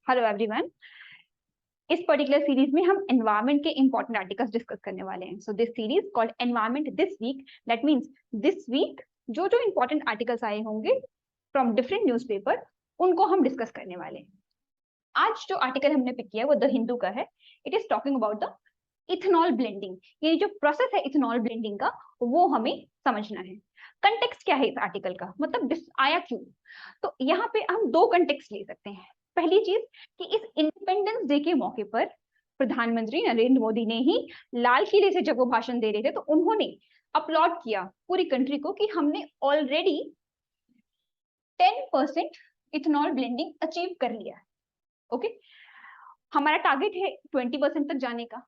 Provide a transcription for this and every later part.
Hello everyone. इस particular series में हम एनवायरनमेंट के इंपॉर्टेंट आर्टिकल्स डिस्कस करने वाले हैं। So this series called environment this week, that means this week जो जो इंपॉर्टेंट आर्टिकल्स आए होंगे फ्रॉम डिफरेंट न्यूज़पेपर, उनको हम डिस्कस करने वाले हैं। आज जो आर्टिकल हमने पिक किया है वो द हिंदू का है। It is talking about the ethanol blending. ये जो प्रोसेस है इथेनॉल ब्लेंडिंग का, वो हमें समझना है। कंटेक्स्ट क्या है इस आर्टिकल का, मतलब आया क्यों। तो यहाँ पे हम दो कंटेक्स्ट ले सकते हैं। पहली चीज कि इस इंडिपेंडेंस डे के मौके पर प्रधानमंत्री नरेंद्र मोदी ने ही लाल किले से जब वो भाषण दे रहे थे तो उन्होंने अपलॉड किया पूरी कंट्री को कि हमने ऑलरेडी 10% इथेनॉल ब्लेंडिंग अचीव कर लिया है। ओके, हमारा टारगेट है 20% तक जाने का।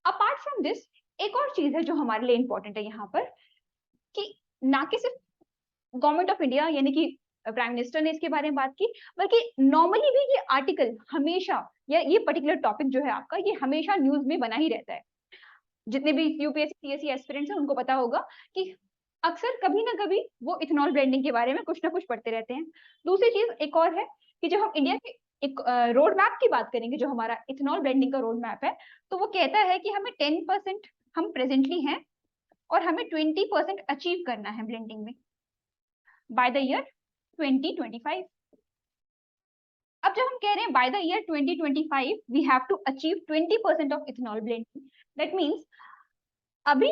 अपार्ट फ्रॉम दिस एक और चीज है जो हमारे लिए इंपॉर्टेंट है यहाँ पर, कि ना कि सिर्फ गवर्नमेंट ऑफ इंडिया यानी कि प्राइम मिनिस्टर ने इसके बारे में बात की, बल्कि नॉर्मली भी ये आर्टिकल हमेशा, या ये पर्टिकुलर टॉपिक जो है आपका, ये हमेशा न्यूज में बना ही रहता है। जितने भी यूपीएससी सीएससी एस्पिरेंट्स हैं उनको पता होगा कि अक्सर कभी ना कभी वो इथेनॉल ब्लेंडिंग के बारे में कुछ ना कुछ पढ़ते रहते हैं। दूसरी चीज एक और है कि जब हम इंडिया के एक रोड मैप की बात करेंगे, जो हमारा इथेनॉल ब्लेंडिंग का रोड मैप है, तो वो कहता है कि हमें 10% हम प्रेजेंटली हैं और हमें 20% अचीव करना है ब्लेंडिंग में बाय द ईयर 2025। अब जब हम कह रहे हैं by the year 2025 we have to achieve 20% of ethanol blending, that means अभी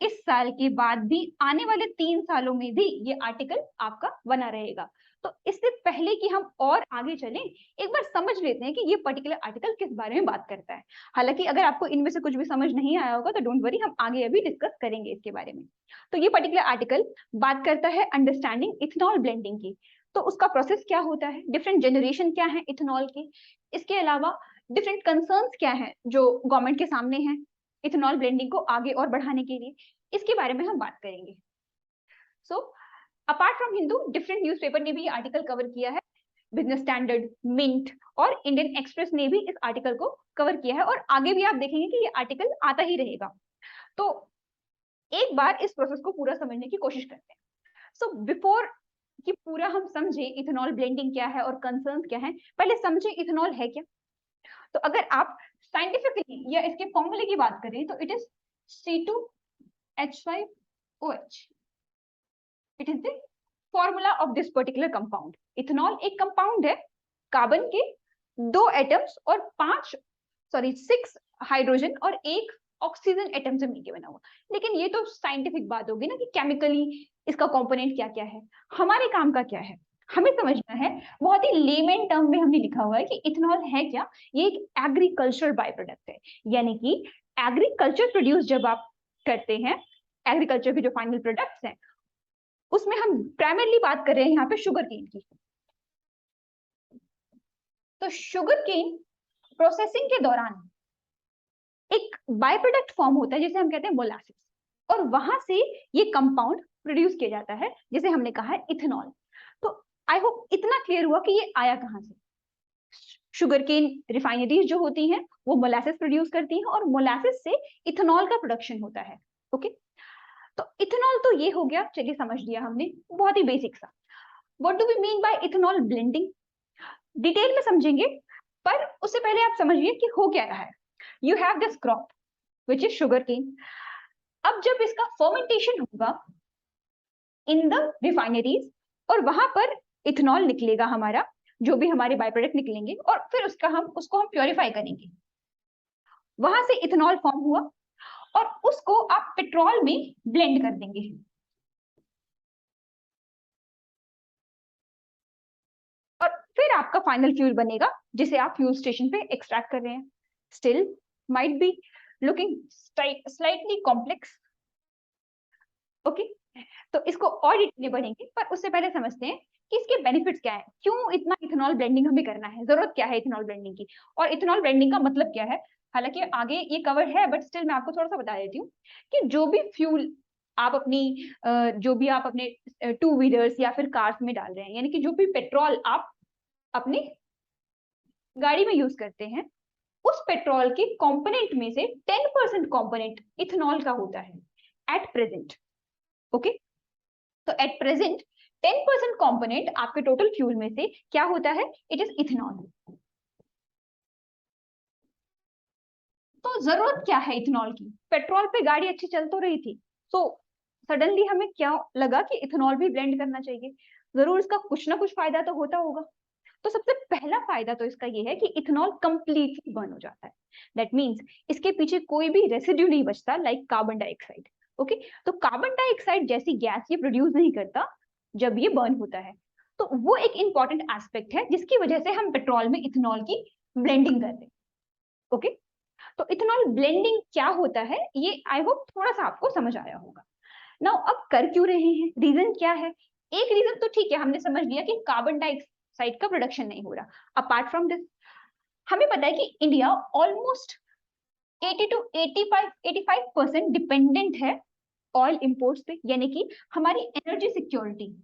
इस साल के बाद भी आने वाले 3 सालों में भी ये आर्टिकल आपका बना रहेगा। तो इससे पहले कि हम और आगे चलें, एक बार समझ लेते हैं कि ये पर्टिकुलर आर्टिकल किस बारे में बात करता है। हालांकि अगर आपको इनमें से कुछ भी समझ नहीं आया होगा तो डोंट वरी, हम आगे अभी डिस्कस करेंगे इसके बारे में। तो ये पर्टिकुलर आर्टिकल बात करता है अंडरस्टैंडिंग इथेनॉल ब्लेंडिंग की। तो उसका प्रोसेस क्या होता है, डिफरेंट जनरेशन क्या है इथेनॉल के, इसके अलावा डिफरेंट कंसर्न्स क्या है जो गवर्नमेंट के सामने है इथेनॉल ब्लेंडिंग को आगे और बढ़ाने के लिए, इसके बारे में हम बात करेंगे। So apart from Hindu, different newspaper ने भी ये आर्टिकल कवर किया है। बिजनेस स्टैंडर्ड, मिंट और इंडियन एक्सप्रेस ने भी इस आर्टिकल को कवर किया है, और आगे भी आप देखेंगे कि ये आर्टिकल आता ही रहेगा। तो एक बार इस प्रोसेस को पूरा समझने की कोशिश करते हैं। सो बिफोर कि पूरा हम समझे इथेनॉल ब्लेंडिंग क्या है और कंसर्न्स क्या है, पहले समझे इथेनॉल है क्या। तो अगर आप साइंटिफिकली या इसके फॉर्मूले की बात करें तो it is C2H5OH। It is the formula of this particular compound. Ethanol एक कंपाउंड है, कार्बन के 2 एटम्स और 6 हाइड्रोजन और 1 ऑक्सीजन एटम से मिलकर बना हुआ। लेकिन ये तो साइंटिफिक बात होगी ना कि केमिकली इसका कंपोनेंट क्या क्या है। हमारे काम का क्या है, हमें समझना है। बहुत ही लेमन टर्म में हमने लिखा हुआ है कि इथेनॉल है क्या। ये एक एग्रीकल्चर बाय प्रोडक्ट है, यानी कि एग्रीकल्चर प्रोड्यूस जब आप करते हैं, एग्रीकल्चर के जो फाइनल प्रोडक्ट्स हैं, उसमें हम प्राइमरली बात कर रहे हैं यहाँ पे शुगर केन की। तो शुगर केन प्रोसेसिंग के दौरान एक बाय प्रोडक्ट फॉर्म होता है जिसे हम कहते हैं मोलासिस, और वहां से ये कंपाउंड प्रोड्यूस किया जाता है जिसे हमने कहा है इथेनॉल। तो आई होप इतना क्लियर हुआ कि ये आया कहां से। शुगर केन रिफाइनरीज जो होती हैं वो मोलासिस प्रोड्यूस करती हैं, और मोलासिस से इथेनॉल का प्रोडक्शन होता है। ओके, तो इथेनॉल तो ये हो गया, चलिए समझ लिया हमने, बहुत ही बेसिक सा। What do we mean by ethanol blending, detail में समझेंगे, पर उससे पहले आप समझिए कि हो क्या रहा है। You have this crop which is sugar cane. अब जब इसका फर्मेंटेशन होगा इन द रिफाइनरीज, और वहां पर इथेनॉल निकलेगा हमारा, जो भी हमारे बाय प्रोडक्ट निकलेंगे, और फिर उसको हम प्योरीफाई करेंगे। वहां से इथेनॉल फॉर्म हुआ और उसको आप पेट्रोल में ब्लेंड कर देंगे। और फिर आपका फाइनल फ्यूल बनेगा जिसे आप फ्यूल स्टेशन पे एक्सट्रैक्ट कर रहे हैं। Still might be looking slightly complex. Okay, तो इसको और डिटेल में बढ़ेंगे, पर उससे पहले समझते हैं कि इसके बेनिफिट्स क्या है, क्यों इतना इथेनॉल ब्लेंडिंग हमें करना है, जरूरत क्या है इथेनॉल ब्लेंडिंग की, और इथेनॉल ब्लेंडिंग का मतलब क्या है। हालांकि आगे ये कवर है, बट स्टिल मैं आपको थोड़ा सा बता देती हूँ कि जो भी फ्यूल आप अपने 2 व्हीलर्स या फिर कार्स में डाल रहे हैं, यानी कि जो भी पेट्रोल आप अपनी गाड़ी में यूज करते हैं, उस पेट्रोल के कंपोनेंट में से 10% कंपोनेंट इथेनॉल का होता है एट प्रेजेंट। ओके, तो एट प्रेजेंट 10% कंपोनेंट आपके टोटल फ्यूल में से क्या होता है, इट इज इथेनॉल। तो जरूरत क्या है इथेनॉल की? पेट्रोल पे गाड़ी अच्छी चल तो रही थी, तो सडनली हमें क्या लगा कि इथेनॉल भी ब्लेंड करना चाहिए, जरूर इसका कुछ ना कुछ फायदा तो होता होगा। तो सबसे पहला फायदा तो इसका ये है कि इथेनॉल कंप्लीटली बर्न हो जाता है। दैट मीन्स इसके पीछे कोई भी रेसिड्यू नहीं बचता, लाइक कार्बन डाइऑक्साइड। ओके, तो कार्बन डाइऑक्साइड जैसी गैस ये प्रोड्यूस नहीं करता जब ये बर्न होता है। तो वो एक इंपॉर्टेंट एस्पेक्ट है जिसकी वजह से हम पेट्रोल में इथेनॉल की ब्लेंडिंग करते हैं। ओके, तो इथेनॉल ब्लेंडिंग क्या होता है ये आई होप थोड़ा सा आपको समझ आया होगा। नाउ अब कर क्यों रहे हैं, रीजन क्या है? एक रीजन तो ठीक है, हमने समझ लिया कि कार्बन डाइऑक्साइड का प्रोडक्शन नहीं हो रहा। अपार्ट फ्रॉम दिस हमें पता है कि इंडिया ऑलमोस्ट 80 to 85% डिपेंडेंट है ऑयल इंपोर्ट्स पे, यानी कि हमारी एनर्जी सिक्योरिटी।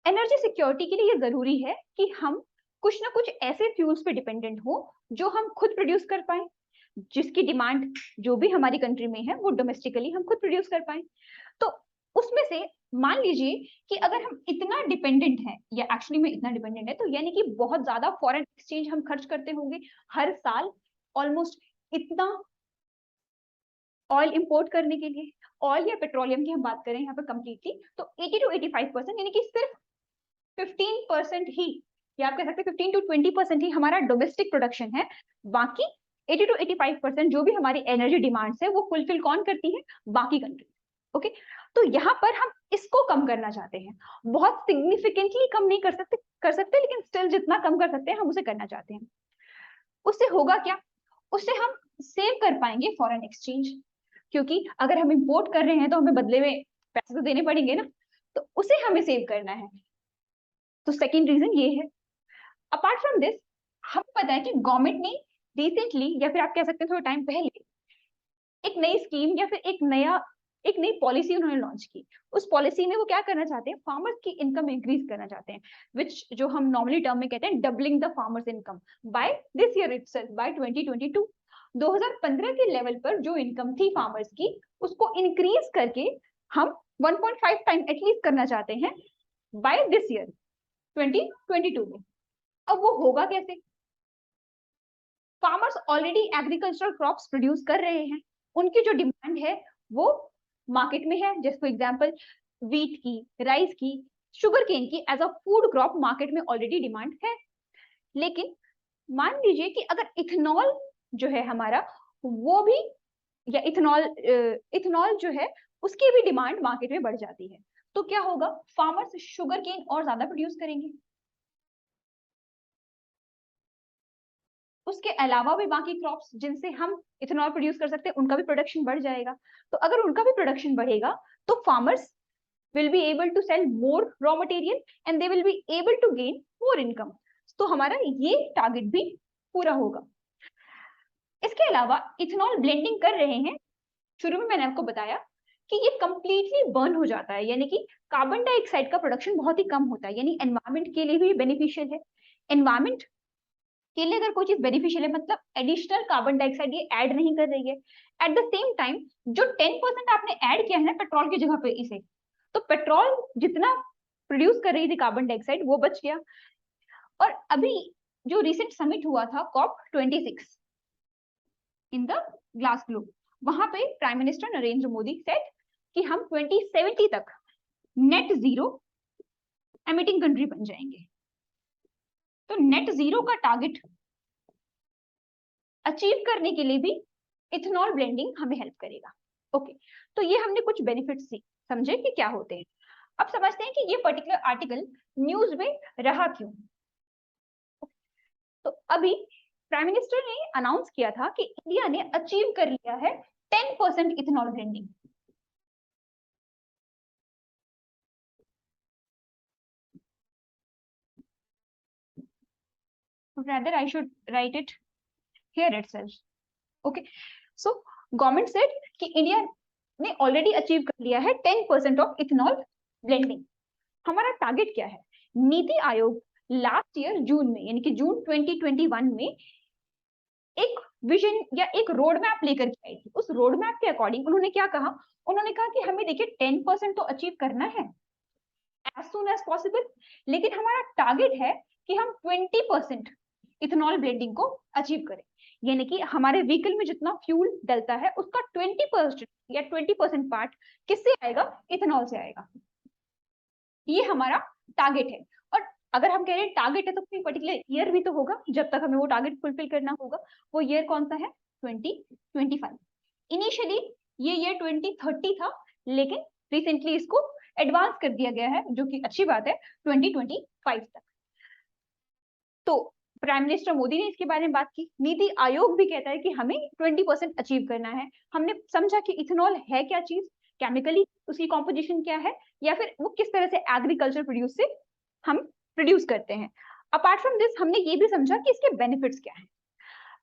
एनर्जी सिक्योरिटी के लिए ये जरूरी है कि हम कुछ ना कुछ ऐसे फ्यूल्स पे डिपेंडेंट हो जो हम खुद प्रोड्यूस कर पाए, जिसकी डिमांड जो भी हमारी कंट्री में है वो डोमेस्टिकली हम खुद प्रोड्यूस कर पाए। तो उसमें से मान लीजिए कि अगर हम इतना डिपेंडेंट हैं, या एक्चुअली में इतना डिपेंडेंट है, तो यानी कि बहुत ज्यादा फॉरेन एक्सचेंज हम खर्च करते होंगे हर साल ऑलमोस्ट इतना ऑयल इंपोर्ट करने के लिए। ऑयल या पेट्रोलियम की हम बात करें यहाँ पर कंप्लीटली, तो 80 to 85% यानी कि सिर्फ 15% ही, या आप कह सकते हैं 15 to 20% ही हमारा डोमेस्टिक प्रोडक्शन है। बाकी 80 to 85% जो भी हमारी एनर्जी डिमांड्स है वो फुलफिल कौन करती है? बाकी कंट्री। ओके, तो यहाँ पर हम इसको कम करना चाहते हैं। बहुत सिग्निफिकेंटली कम नहीं कर सकते लेकिन स्टिल जितना कम कर सकते हैं हम उसे करना चाहते हैं। उससे होगा क्या? उससे हम सेव कर पाएंगे फॉरेन एक्सचेंज, क्योंकि अगर हम इंपोर्ट कर रहे हैं तो हमें बदले में पैसे तो देने पड़ेंगे ना, तो उसे हमें सेव करना है। तो सेकेंड रीजन ये है। अपार्ट फ्रॉम दिस हमें पता है कि गवर्नमेंट ने रिसेंटली, या फिर आप कह सकते हैं थोड़ा टाइम पहले, एक नई स्कीम या फिर एक नई पॉलिसी उन्होंने लॉन्च की। उस पॉलिसी में वो क्या करना चाहते हैं? फार्मर्स की इनकम इंक्रीज करना चाहते हैं, विच जो हम नॉर्मली टर्म में कहते हैं doubling the farmers income by this year itself, by 2022। 2015 के लेवल पर जो इनकम थी फार्मर्स की उसको इंक्रीज करके हम 1.5 टाइम एटलीस्ट करना चाहते हैं बाय दिस ईयर 2022 में। अब वो होगा कैसे? Farmers already agricultural crops produce कर रहे हैं, उनकी जो डिमांड है वो मार्केट में है। जैसे फॉर एग्जांपल व्हीट की, राइस की, शुगर केन की as a food crop market में ऑलरेडी डिमांड है। लेकिन मान लीजिए कि अगर इथेनॉल जो है हमारा वो भी, या इथेनॉल जो है उसकी भी डिमांड मार्केट में बढ़ जाती है, तो क्या होगा? फार्मर्स शुगर केन और ज्यादा प्रोड्यूस करेंगे। उसके अलावा भी बाकी क्रॉप्स जिनसे हम इथेनॉल प्रोड्यूस कर सकते हैं उनका भी प्रोडक्शन बढ़ जाएगा। तो अगर उनका भी प्रोडक्शन बढ़ेगा तो farmers will be able to sell more raw material and they will be able to gain more income। तो हमारा ये टारगेट भी पूरा होगा। इसके अलावा इथेनॉल ब्लेंडिंग कर रहे हैं, शुरू में मैंने आपको बताया कि ये कंप्लीटली बर्न हो जाता है, यानी कि कार्बन डाइऑक्साइड का प्रोडक्शन बहुत ही कम होता है, यानी एनवायरमेंट के लिए भी बेनिफिशियल है। एनवायरमेंट के लिए अगर कोई चीज बेनिफिशियल है मतलब एडिशनल कार्बन डाइऑक्साइड ये ऐड नहीं कर रही है। एट द सेम टाइम जो 10% आपने ऐड किया है ना पेट्रोल की जगह पे इसे, तो पेट्रोल जितना प्रोड्यूस कर रही थी कार्बन डाइऑक्साइड वो बच गया। और अभी जो रिसेंट समिट हुआ था COP26 in the glass globe, वहां पे prime minister Narendra Modi said कि हम 2070 तक नेट जीरो एमिटिंग कंट्री बन जाएंगे। तो नेट जीरो का टारगेट अचीव करने के लिए भी इथेनॉल ब्लेंडिंग हमें हेल्प करेगा। ओके, तो ये हमने कुछ बेनिफिट्स समझे कि क्या होते हैं। अब समझते हैं कि ये पर्टिकुलर आर्टिकल न्यूज में रहा क्यों। तो अभी प्राइम मिनिस्टर ने अनाउंस किया था कि इंडिया ने अचीव कर लिया है 10% ethanol blending. rather I should write it here itself। okay, so government said कि इंडिया ने ऑलरेडी अचीव कर लिया है 10% ऑफ इथेनॉल ब्लेंडिंग। हमारा टारगेट क्या है? नीति आयोग लास्ट ईयर जून में, यानी कि जून 2021 में एक विजन या एक रोड मैप लेकर के आई थी। उस रोड मैप के अकॉर्डिंग उन्होंने क्या कहा? उन्होंने कहा कि हमें देखिए 10% तो अचीव करना है, एज सून एज पॉसिबल, लेकिन हमारा टारगेट है कि हम 20% इथेनॉल ब्लेंडिंग को अचीव करें, यानी कि हमारे व्हीकल में जितना फ्यूल डलता है उसका 20% या 20% पार्ट किससे आएगा, इथेनॉल से आएगा। ये हमारा टारगेट है। और अगर हम कह रहे हैं टारगेट है तो कोई पर्टिकुलर ईयर भी तो होगा जब तक हमें वो टारगेट फुलफिल करना होगा। वो ईयर कौन सा है, 2025। इनिशियली ये ईयर 2030 था, लेकिन रिसेंटली इसको एडवांस कर दिया गया है, जो कि अच्छी बात है, 2025 तक। तो प्राइम मिनिस्टर मोदी ने इसके बारे में बात की, नीति आयोग भी कहता है कि हमें 20% अचीव करना है। हमने समझा कि इथेनॉल है क्या चीज, केमिकली उसकी कॉम्पोजिशन क्या है, या फिर वो किस तरह से एग्रीकल्चर प्रोड्यूस से हम प्रोड्यूस करते हैं। अपार्ट फ्रॉम दिस हमने ये भी समझा कि इसके बेनिफिट्स क्या हैं।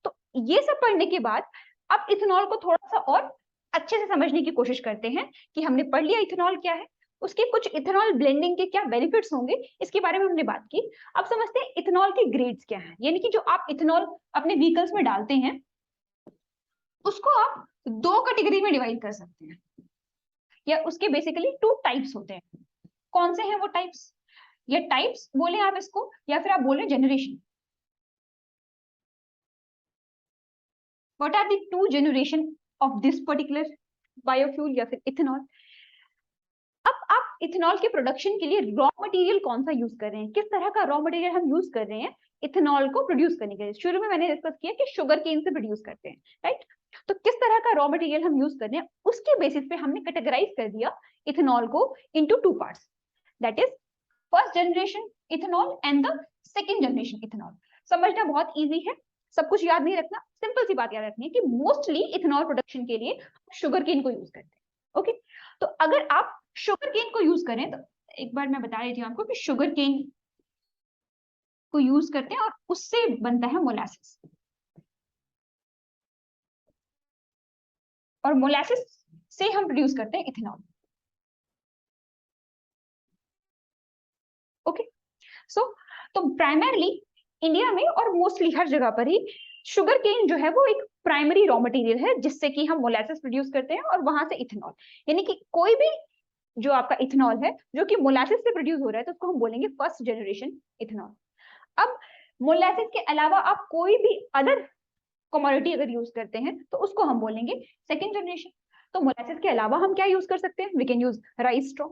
तो ये सब पढ़ने के बाद अब इथेनॉल को थोड़ा सा और अच्छे से समझने की कोशिश करते हैं कि हमने पढ़ लिया इथेनॉल क्या है, उसके कुछ इथेनॉल ब्लेंडिंग के क्या बेनिफिट्स होंगे, इसके बारे में हमने बात की। अब समझते हैं इथेनॉल के ग्रेड्स क्या हैं, यानी कि जो आप इथेनॉल अपने व्हीकल्स में डालते हैं उसको आप दो कैटेगरी में डिवाइड कर सकते हैं, या उसके बेसिकली 2 टाइप्स होते हैं। कौन से हैं वो टाइप्स, या टाइप्स बोले आप इसको, या फिर आप बोले generation. What are the 2 generation of this particular biofuel या फिर इथेनॉल। अब आप इथेनॉल के प्रोडक्शन के लिए रॉ मटेरियल कौन सा यूज कर रहे हैं, किस तरह का रॉ मटेरियल हम यूज कर रहे हैं इथेनॉल को प्रोड्यूस करने के लिए। शुरू में मैंने डिस्कस किया कि शुगर केन से प्रोड्यूस करते हैं, राइट। तो किस तरह का रॉ मटेरियल हम यूज कर रहे हैं उसके बेसिस पे हमने कैटेगराइज कर दिया इथेनॉल को into 2 parts, that is first generation ethanol and the second generation ethanol. समझना बहुत ईजी है, सब कुछ याद नहीं रखना, सिंपल सी बात याद रखनी है कि मोस्टली इथेनॉल प्रोडक्शन के लिए शुगर केन को यूज करते हैं। ओके, तो अगर आप शुगर केन को यूज करें तो एक बार मैं बता रही थी आपको कि शुगर केन को यूज करते हैं और उससे बनता है मोलासिस, और मोलासिस से हम प्रोड्यूस करते हैं इथेनॉल। ओके, सो तो प्राइमरली इंडिया में और मोस्टली हर जगह पर ही शुगर केन जो है वो एक प्राइमरी रॉ मटेरियल है जिससे कि हम मोलासिस प्रोड्यूस करते हैं और वहां से इथेनॉल, यानी कि कोई भी जो आपका इथेनॉल है जो कि मोलासिस से प्रोड्यूस हो रहा है तो उसको हम बोलेंगे फर्स्ट जनरेशन इथेनॉल। अब मोलासिस के अलावा आप कोई भी अदर कमोडिटी अगर यूज करते हैं तो उसको हम बोलेंगे सेकेंड जनरेशन। तो मोलासिस के अलावा हम क्या यूज कर सकते हैं, we can use rice straw,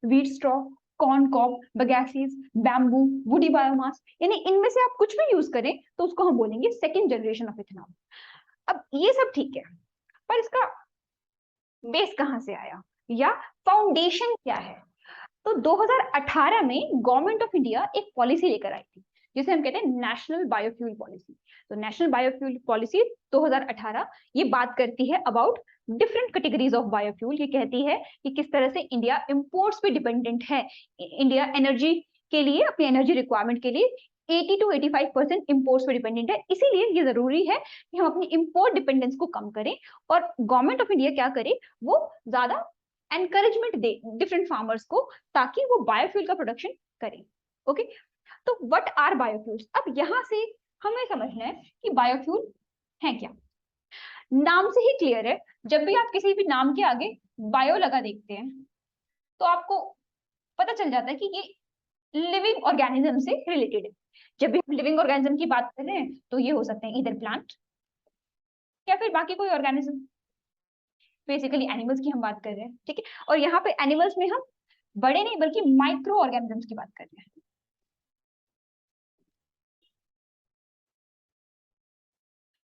wheat straw, corn cob, bagasses, bamboo, woody biomass, यानी इनमें से आप कुछ भी यूज करें तो उसको हम बोलेंगे सेकेंड जनरेशन ऑफ इथेनॉल। अब ये सब ठीक है, पर इसका बेस कहां से आया या फाउंडेशन क्या है। तो 2018 में गवर्नमेंट ऑफ इंडिया एक पॉलिसी लेकर आई थी जिसे हम कहते हैं नेशनल बायोफ्यूल पॉलिसी। तो नेशनल बायोफ्यूल पॉलिसी 2018 ये बात करती है about different categories of biofuel. ये कहती है कि किस तरह से इंडिया इंपोर्ट्स पे डिपेंडेंट है। इंडिया एनर्जी के लिए, अपनी एनर्जी रिक्वायरमेंट के लिए 80 to 85% इंपोर्ट्स पे डिपेंडेंट है। इसीलिए ये जरूरी है कि हम अपनी इंपोर्ट डिपेंडेंस को कम करें और गवर्नमेंट ऑफ इंडिया क्या करे, वो ज्यादा एनकरेजमेंट दे डिफरेंट फार्मर्स को ताकि वो बायोफ्यूल का प्रोडक्शन करें। ओके, तो व्हाट आर बायोफ्यूल्स। अब यहां से हमें समझना है कि बायोफ्यूल है क्या। नाम से ही क्लियर है, जब भी आप किसी भी नाम के आगे बायो लगा देखते हैं तो आपको पता चल जाता है कि ये लिविंग ऑर्गेनिज्म से रिलेटेड है। जब भी हम लिविंग ऑर्गेनिज्म की बात कर रहे हैं तो ये हो सकते हैं इधर प्लांट या फिर बाकी कोई ऑर्गेनिज्म, बेसिकली एनिमल्स की हम बात कर रहे हैं, ठीक है। और यहाँ पे एनिमल्स में हम बड़े नहीं बल्कि माइक्रो ऑर्गेनिजम्स की बात कर रहे हैं।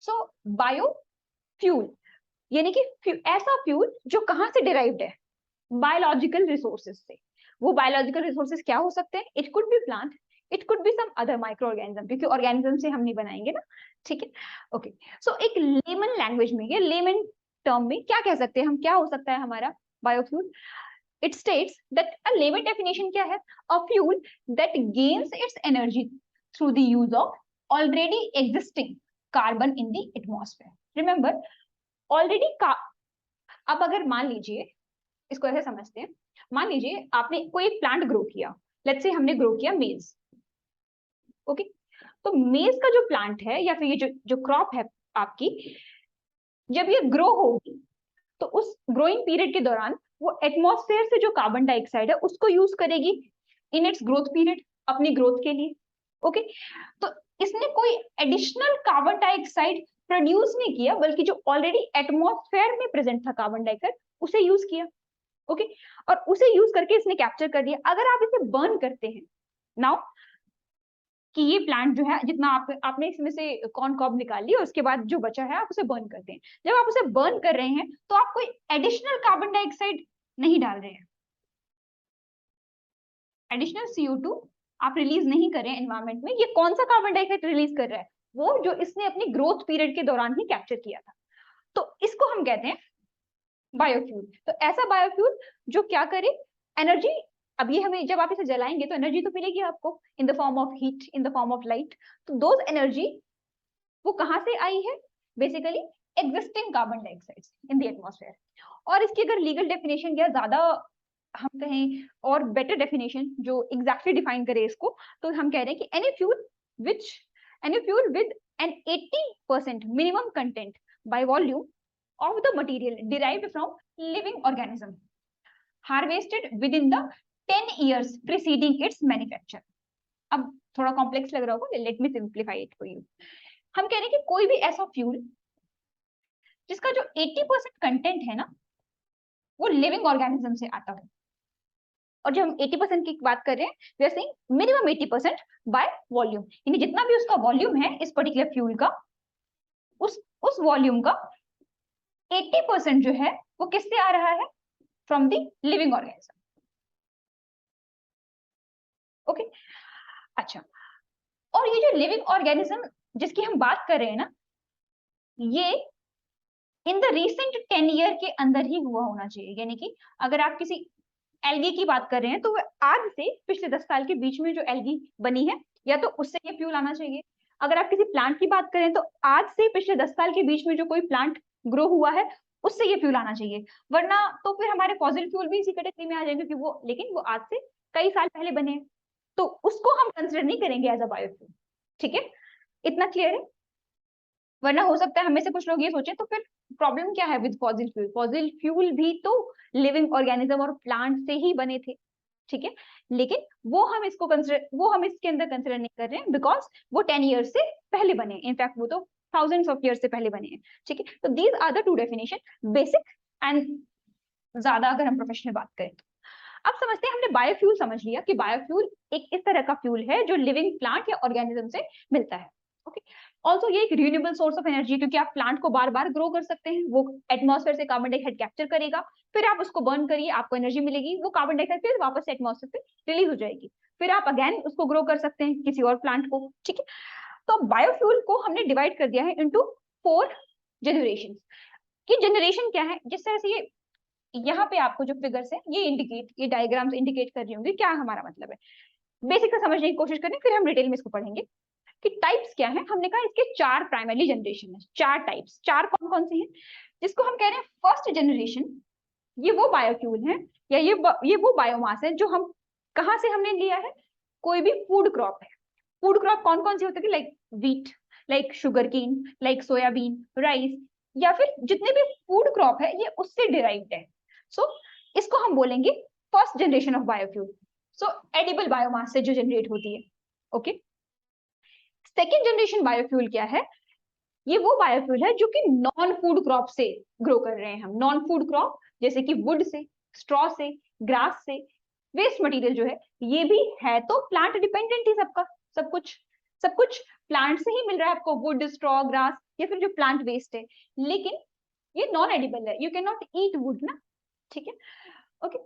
सो बायोफ्यूल यानी कि ऐसा फ्यूल जो कहां से डिराइव्ड है, बायोलॉजिकल रिसोर्सेज से। वो बायोलॉजिकल रिसोर्सेज क्या हो सकते हैं, it could be plant, it could be some other micro organism, क्योंकि ऑर्गेनिज्म से हम नहीं बनाएंगे ना, ठीक है। ओके, सो एक लेमन लैंग्वेज में या लेमन टर्म में क्या कह सकते हैं हम, क्या हो सकता है हमारा biofuel. It states that a layman definition क्या है, a fuel that gains its energy through the use of already existing carbon in the atmosphere. Remember, already अब अगर मान लीजिए, इसको ऐसे समझते हैं, मान लीजिए आपने कोई प्लांट ग्रो किया, लेट्स से हमने ग्रो किया मेज। ओके, तो मेज का जो प्लांट है या फिर ये जो क्रॉप है आपकी, जब ये ग्रो होगी तो उस ग्रोइंग पीरियड के दौरान वो एटमॉस्फेयर से जो कार्बन डाइऑक्साइड है उसको यूज करेगी इन इट्स ग्रोथ पीरियड, अपनी ग्रोथ के लिए। ओके, तो इसने कोई एडिशनल कार्बन डाइऑक्साइड प्रोड्यूस नहीं किया, बल्कि जो ऑलरेडी एटमॉस्फेयर में प्रेजेंट था कार्बन डाइऑक्साइड उसे यूज किया। ओके, और उसे यूज करके इसने कैप्चर कर दिया। अगर आप इसे बर्न करते हैं नाउ, कि ये प्लांट जो है जितना आपने इसमें से कॉर्न कॉब निकाल ली, और उसके बाद जो बचा है आप उसे बर्न करते हैं। जब आप उसे बर्न कर रहे हैं तो आप कोई एडिशनल कार्बन डाइऑक्साइड नहीं डाल रहे हैं, एडिशनल CO2 आप रिलीज नहीं कर रहे हैं एनवायरमेंट में। ये कौन सा कार्बन डाइऑक्साइड रिलीज कर रहा है? वो जो इसने अपनी ग्रोथ पीरियड के दौरान ही कैप्चर किया था। तो इसको हम कहते हैं बायोफ्यूल। तो ऐसा बायोफ्यूल जो क्या करे, एनर्जी, अब ये हमें जब आप इसे जलाएंगे तो एनर्जी तो मिलेगी आपको in the form of heat, in the form of light. तो दोज एनर्जी वो कहाँ से आई है? Basically existing carbon dioxide in the atmosphere. और इसकी अगर लीगल डेफिनेशन या ज्यादा हम कहें और बेटर डेफिनेशन जो एग्जैक्टली डिफाइन करे इसको, तो हम कह रहे हैं कि any fuel with an 80% minimum content by volume of the material derived from living organism harvested within the 10 years preceding its manufacture। अब थोड़ा कॉम्प्लेक्स लग रहा होगा, let me simplify it for you. हम कह रहे हैं कि कोई भी ऐसा फ्यूल जिसका जो 80% कंटेंट है ना वो लिविंग ऑर्गेनिज्म से आता हो, और जब हम 80% की बात कर रहे हैं we are saying minimum 80% by volume, यानी जितना भी उसका वॉल्यूम है इस पर्टिकुलर फ्यूल का, उस वॉल्यूम का 80% जो है वो किससे आ रहा है? From the living organism. Okay, अच्छा, और ये जो लिविंग ऑर्गेनिज्म जिसकी हम बात कर रहे हैं ना, ये इन द रिसेंट 10 ईयर के अंदर ही हुआ होना चाहिए। यानी कि अगर आप किसी एल्गी की बात कर रहे हैं तो वो आज से पिछले 10 साल के बीच में जो एल्गी बनी है, या तो उससे ये फ्यूल आना चाहिए। अगर आप किसी प्लांट की बात करें तो आज से पिछले 10 साल के बीच में जो कोई प्लांट ग्रो हुआ है उससे ये फ्यूल आना चाहिए, वरना तो फिर हमारे फॉसिल फ्यूल भी इसी कैटेगरी में आ जाएंगे, क्योंकि वो, लेकिन वो आज से कई साल पहले बने हैं, तो उसको हम कंसिडर नहीं करेंगे एज अ बायोफ्यूल। ठीक है, इतना क्लियर है? वरना हो सकता है हमें से कुछ लोग ये सोचे तो फिर प्रॉब्लम क्या है with fossil fuel? Fossil fuel भी तो लिविंग ऑर्गेनिज्म और प्लांट से ही बने थे। ठीक है, लेकिन वो हम इसके अंदर कंसिडर नहीं कर रहे हैं, बिकॉज वो 10 ईयर से पहले बने, इनफैक्ट वो तो थाउजेंड्स ऑफ ईयर से पहले बने हैं। ठीक है, तो these are the two definition, basic and ज्यादा अगर हम प्रोफेशनल बात करें तो। अब समझते हैं, हमने बायोफ्यूल समझ लिया कि बायोफ्यूल एक इस तरह का फ्यूल है जो लिविंग प्लांट या ऑर्गेनिज्म से मिलता है। ओके, ऑल्सो ये एक रिन्यूएबल सोर्स ऑफ एनर्जी, क्योंकि आप प्लांट को बार बार ग्रो कर सकते हैं। वो एटमॉस्फेयर से कार्बन डाइऑक्साइड कैप्चर करेगा, फिर आप उसको बर्न करिए, आपको एनर्जी मिलेगी, वो कार्बन डाइऑक्साइड फिर वापस से एटमॉस्फेयर से रिलीज हो जाएगी, फिर आप अगेन उसको ग्रो कर सकते हैं किसी और प्लांट को। ठीक है, तो बायोफ्यूल को हमने डिवाइड कर दिया है इनटू 4 जनरेशन। कि जनरेशन क्या है, जिस तरह से ये यहाँ पे आपको जो फिगर्स है ये डायग्राम्स इंडिकेट कर रही होंगी क्या हमारा मतलब है। बेसिक से समझने की कोशिश करें, फिर हम डिटेल में इसको पढ़ेंगे कि टाइप्स क्या है। हमने कहा इसके 4 प्राइमरी जनरेशन है, 4 टाइप्स। 4 कौन कौन से हैं? जिसको हम कह रहे हैं फर्स्ट जनरेशन, ये वो बायोफ्यूल है या ये वो बायोमास है जो हम कहाँ से हमने लिया है? कोई भी फूड क्रॉप है। फूड क्रॉप कौन कौन सी होती है? Like wheat, like sugar cane, like soybean, rice, या फिर जितने भी फूड क्रॉप है ये उससे डिराइव्ड है। सो इसको हम बोलेंगे first generation of biofuel. So edible biomass से जो जनरेट होती है। ओके, सेकेंड जनरेशन बायोफ्यूल क्या है? ये वो बायोफ्यूल है जो कि नॉन फूड क्रॉप से ग्रो कर रहे हैं हम। नॉन फूड क्रॉप जैसे कि वुड से, स्ट्रॉ से, ग्रास से, वेस्ट मटेरियल जो है ये भी है तो प्लांट डिपेंडेंट ही सबका, सब कुछ प्लांट से ही मिल रहा है आपको, वुड, स्ट्रॉ, ग्रास या फिर जो प्लांट वेस्ट है। लेकिन ये नॉन एडिबल है, you can not eat would ना। ठीक है, ओके।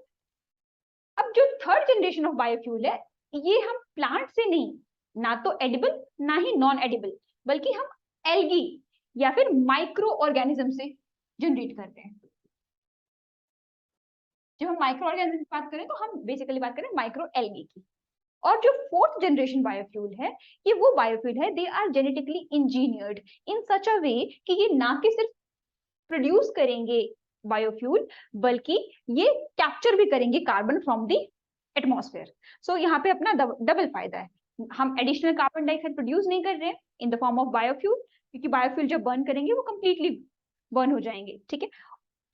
अब जो थर्ड जनरेशन ऑफ बायोफ्यूल है ये हम प्लांट से नहीं, ना तो एडिबल ना ही नॉन एडिबल, बल्कि हम एल्गी या फिर माइक्रो ऑर्गेनिज्म से जनरेट करते हैं। जब हम माइक्रो ऑर्गेनिज्म की बात करें तो हम बेसिकली बात करें माइक्रो एल्गी की। और जो फोर्थ जनरेशन बायोफ्यूल है ये वो बायोफ्यूल है, दे आर जेनेटिकली इंजीनियर्ड इन सच अ वे कि ये ना कि सिर्फ प्रोड्यूस करेंगे बायोफ्यूल, बल्कि ये कैप्चर भी करेंगे कार्बन फ्रॉम द एटमॉस्फेयर। सो यहाँ पे अपना डबल फायदा है, हम एडिशनल कार्बन डाइऑक्साइड प्रोड्यूस नहीं कर रहे हैं in the form of biofuel, क्योंकि बायोफ्यूल जब बर्न करेंगे वो कंप्लीटली बर्न हो जाएंगे। ठीक है,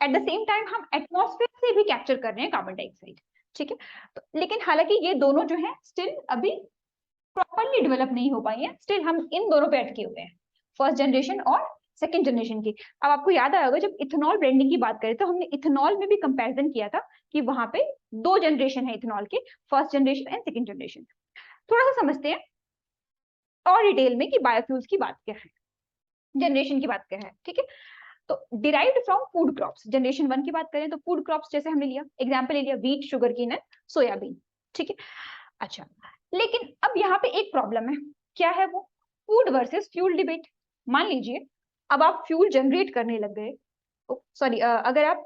एट द सेम टाइम हम एटमॉस्फेयर से भी कैप्चर कर रहे हैं कार्बन डाइऑक्साइड। ठीक है। तो लेकिन हालांकि ये दोनों जो है स्टिल अभी प्रॉपरली डेवलप नहीं हो पाई है, स्टिल हम इन दोनों पे अटके हुए हैं, फर्स्ट जनरेशन और सेकेंड जनरेशन की। अब आपको याद आया होगा जब इथेनॉल ब्लेंडिंग की बात करें तो हमने इथेनॉल में भी कंपैरिजन किया था कि वहां पे दो जनरेशन है इथेनॉल के, first generation and second generation. थोड़ा सा समझते हैं और डिटेल में कि बायोफ्यूल्स की बात क्या है, जनरेशन की बात क्या है। ठीक है, तो derived from food crops, generation 1 की बात करें तो फूड क्रॉप्स जैसे हमने लिया एग्जांपल ले लिया व्हीट, शुगरकेन एंड सोयाबीन। ठीक है, अच्छा लेकिन अब यहाँ पे एक प्रॉब्लम है, क्या है वो? Food versus fuel debate. मान लीजिए अब आप फ्यूल जनरेट करने लग गए, सॉरी अगर आप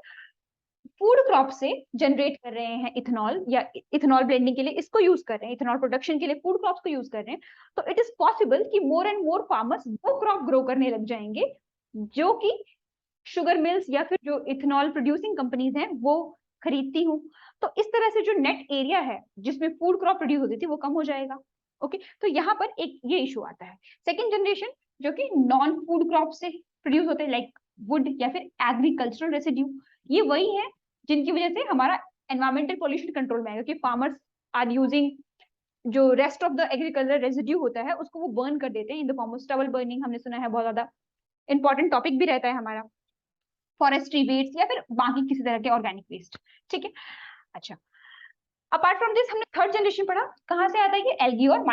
फूड क्रॉप से जनरेट कर रहे हैं इथेनॉल या इथेनॉल ब्लेंडिंग के लिए इसको यूज कर रहे हैं, इथेनॉल प्रोडक्शन के लिए फूड क्रॉप्स को यूज कर रहे हैं, तो इट इज पॉसिबल कि मोर एंड मोर फार्मर्स वो क्रॉप ग्रो करने लग जाएंगे जो कि शुगर मिल्स या फिर जो इथेनॉल प्रोड्यूसिंग कंपनीज हैं वो खरीदती हूँ। तो इस तरह से जो नेट एरिया है जिसमें फूड क्रॉप प्रोड्यूस होती थी वो कम हो जाएगा। ओके, तो यहाँ पर एक ये इशू आता है। सेकेंड जनरेशन जो कि नॉन फूड क्रॉप से प्रोड्यूस होते हैं लाइक वुड या फिर एग्रीकल्चरल रेसिड्यू, ये वही है जिनकी वजह से हमारा एनवायरमेंटल पॉल्यूशन कंट्रोल में आएगा कि फार्मर्स आर यूजिंग जो rest of the agriculture residue होता है उसको वो बर्न कर देते हैं in the form of stubble burning. हमने सुना है बहुत ज्यादा इंपॉर्टेंट टॉपिक भी रहता है हमारा, फॉरेस्ट्री वेस्ट या फिर बाकी किसी तरह के ऑर्गेनिक वेस्ट। ठीक है, अच्छा अपार्ट फ्रॉम दिस हमने थर्ड जनरेशन पढ़ा, कहाँ से आता है ये? एल्गी और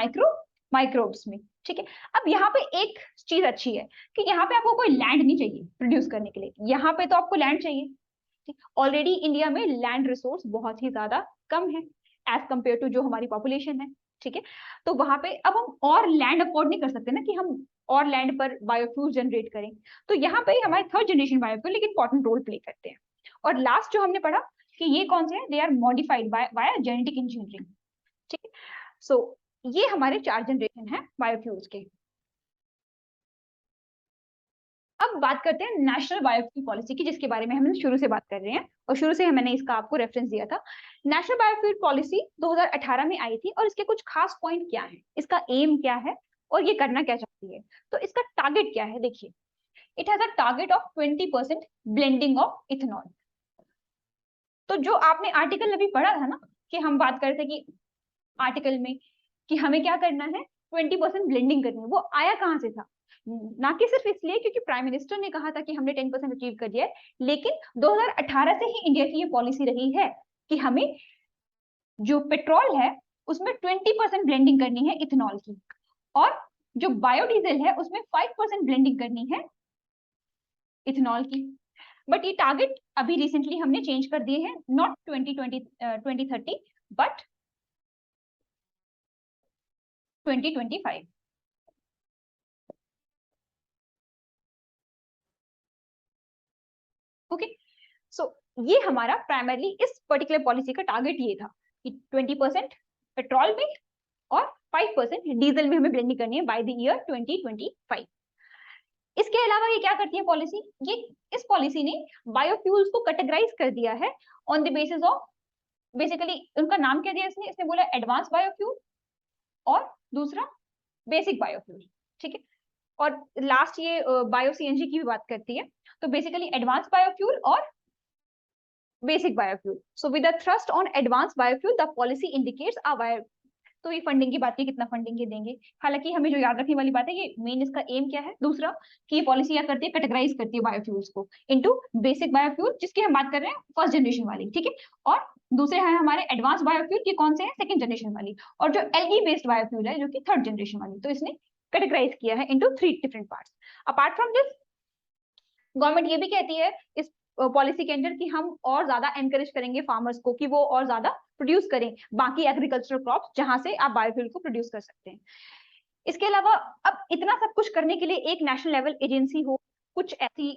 माइक्रोब्स में। ठीक है, अब यहाँ पे एक चीज अच्छी है कि यहाँ पे आपको कोई लैंड नहीं चाहिए प्रोड्यूस करने के लिए, यहाँ पे तो आपको लैंड चाहिए। ऑलरेडी इंडिया में लैंड रिसोर्स बहुत ही ज्यादा कम है एज कंपेयर टू जो हमारी पॉपुलेशन है। ठीक है, तो वहां पे अब हम और लैंड अफोर्ड नहीं कर सकते ना कि हम और लैंड पर बायोफ्यूल जनरेट करें, तो यहाँ पे हमारे थर्ड जनरेशन बायोफ्यूल एक इंपॉर्टेंट रोल प्ले करते हैं। और लास्ट जो हमने पढ़ा कि ये कौन से हैं? They are modified by genetic engineering. ठीक है, सो ये हमारे 4 जनरेशन है बायोफ्यूल्स के। अब बात करते हैं नेशनल बायोफ्यूल पॉलिसी की, जिसके बारे में हम शुरू से बात कर रहे हैं और शुरू से मैंने इसका आपको रेफरेंस दिया था। नेशनल बायोफ्यूल पॉलिसी 2018 में आई थी और इसके कुछ खास पॉइंट क्या है, इसका एम क्या है और ये करना क्या चाहती है। तो इसका टारगेट क्या है, देखिए it has a target of 20% blending of ethanol. तो जो आपने आर्टिकल अभी पढ़ा था ना कि हम बात कर रहे थे कि आर्टिकल में कि हमें क्या करना है, 20% ब्लेंडिंग करनी है, वो आया कहाँ से था? ना कि सिर्फ इसलिए क्योंकि प्राइम मिनिस्टर ने कहा था कि हमने 10% अचीव कर दिया है, लेकिन 2018 से ही इंडिया की ये पॉलिसी रही है कि हमें जो पेट्रोल है उसमें 20% ब्लेंडिंग करनी है इथेनॉल की, और जो बायोडीजल है उसमें 5% ब्लेंडिंग करनी है इथेनॉल की। बट ये टारगेट अभी रिसेंटली हमने चेंज कर दिए हैं, नॉट 2030 बट 2025। ओके, सो ये हमारा प्राइमरली इस पर्टिकुलर पॉलिसी का टारगेट ये था कि 20% पेट्रोल में और 5% डीजल में हमें ब्लेंडिंग करनी है बाय द ईयर 2025। इसके अलावा ये क्या करती है पॉलिसी, ये इस पॉलिसी ने बायोफ्यूल्स को कैटेगराइज कर दिया है on the basis of, basically उनका नाम क्या दिया इसने, इसने बोला एडवांस बायोफ्यूल और दूसरा बेसिक बायोफ्यूल। ठीक है, और लास्ट ये बायो सीएनजी की भी बात करती है। तो बेसिकली एडवांस बायोफ्यूल और basic biofuel. So with the thrust on advance biofuel the policy indicates a bio. तो ये फंडिंग की बात है, कितना फंडिंग ये देंगे। हालांकि हमें जो याद रखने वाली बात है, ये मेन इसका एम क्या है, दूसरा कि ये पॉलिसी क्या करती है, कैटेगराइज करती है बायोफ्यूल्स को इनटू बेसिक बायोफ्यूल जिसकी हम बात कर रहे हैं फर्स्ट जनरेशन वाली। ठीक है, और दूसरे है हमारे एडवांस बायोफ्यूल, ये कौन से हैं, सेकंड जनरेशन वाली, और जो एल्गी बेस्ड बायोफ्यूल है जो कि थर्ड जनरेशन वाली। तो इसने कैटेगराइज किया है into 3 different parts. Apart from this government ये भी कहती है इस पॉलिसी के अंदर कि हम और ज्यादा एनकरेज करेंगे फार्मर्स को कि वो और ज्यादा प्रोड्यूस करें बाकी एग्रीकल्चरल क्रॉप्स जहां से आप बायोफ्यूल को प्रोड्यूस कर सकते हैं। इसके अलावा अब इतना सब कुछ करने के लिए एक नेशनल लेवल एजेंसी हो, कुछ ऐसी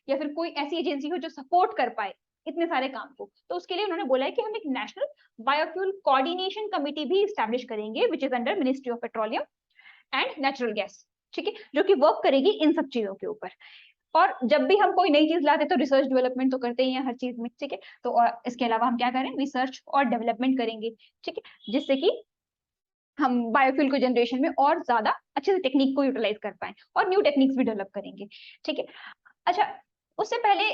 या फिर कोई ऐसी एजेंसी हो जो सपोर्ट कर पाए इतने सारे काम को, तो उसके लिए उन्होंने बोला है कि हम एक नेशनल बायोफ्यूल कोऑर्डिनेशन कमिटी भी स्टैब्लिश करेंगे which is under ministry of petroleum and natural gas. ठीक है, जो कि वर्क करेगी इन सब चीजों के ऊपर। और जब भी हम कोई नई चीज लाते तो रिसर्च डेवलपमेंट तो करते ही हैं हर चीज में। ठीक है, तो और इसके अलावा हम क्या करें, रिसर्च और डेवलपमेंट करेंगे। ठीक है, जिससे कि हम बायोफ्यूल को जनरेशन में और ज्यादा अच्छे से टेक्निक को यूटिलाइज कर पाए और न्यू टेक्निक्स भी डेवलप करेंगे। ठीक है, अच्छा उससे पहले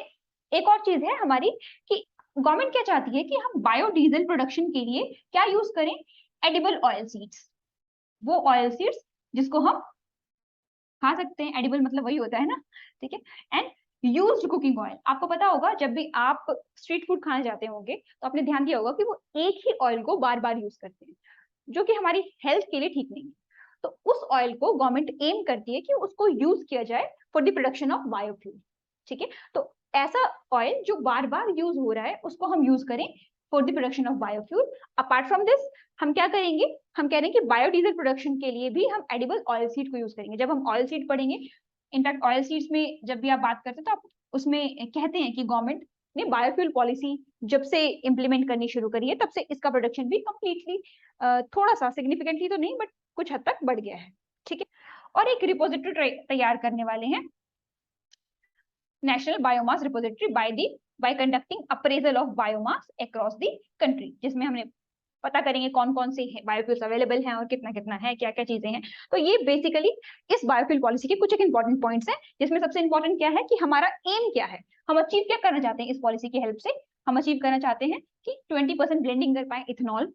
एक और चीज है हमारी कि गवर्नमेंट क्या चाहती है कि हम बायोडीजल प्रोडक्शन के लिए क्या यूज करें, एडिबल ऑयल सीड्स, वो ऑयल सीड्स जिसको हम खा सकते हैं, एडिबल मतलब वही होता है ना, ठीक है। एंड यूज्ड कुकिंग ऑयल, आपको पता होगा जब भी आप स्ट्रीट फूड खाने जाते होंगे तो आपने ध्यान दिया होगा कि वो एक ही ऑयल को बार बार यूज करते हैं, जो कि हमारी हेल्थ के लिए ठीक नहीं है। तो उस ऑयल को गवर्नमेंट एम करती है कि उसको यूज किया जाए for the production of biofuel, ठीक है। तो ऐसा ऑयल जो बार बार यूज हो रहा है उसको हम यूज करें for the production of biofuel. Apart from this हम क्या करेंगे, हम कह रहे हैं कि बायोडीजल प्रोडक्शन के लिए भी हम एडिबल ऑयल सीड को यूज करेंगे। जब हम ऑयल सीड पढ़ेंगे, इनफैक्ट ऑयल सीड्स में जब भी आप बात करते हैं तो आप उसमें कहते हैं कि गवर्नमेंट ने बायोफ्यूल पॉलिसी जब से इंप्लीमेंट करनी शुरू करी है तब से इसका प्रोडक्शन भी कंप्लीटली, थोड़ा सा सिग्निफिकेंटली तो नहीं बट कुछ हद तक बढ़ गया है, ठीक है। और एक रिपोजिटरी तैयार करने वाले हैं, national biomass repository bye conducting appraisal of biomass across the country, जिसमें हमने पता करेंगे कौन कौन से बायोफ्यूल्स अवेलेबल हैं और कितना कितना है, क्या क्या चीजें हैं। तो ये बेसिकली इस बायोफ्यूल पॉलिसी के कुछ एक इंपॉर्टेंट पॉइंट्स हैं, जिसमें सबसे इंपॉर्टेंट क्या है कि हमारा एम क्या है, हम अचीव क्या करना चाहते हैं इस पॉलिसी की हेल्प से। हम अचीव करना चाहते हैं कि 20% ब्लेंडिंग कर पाए इथेनॉल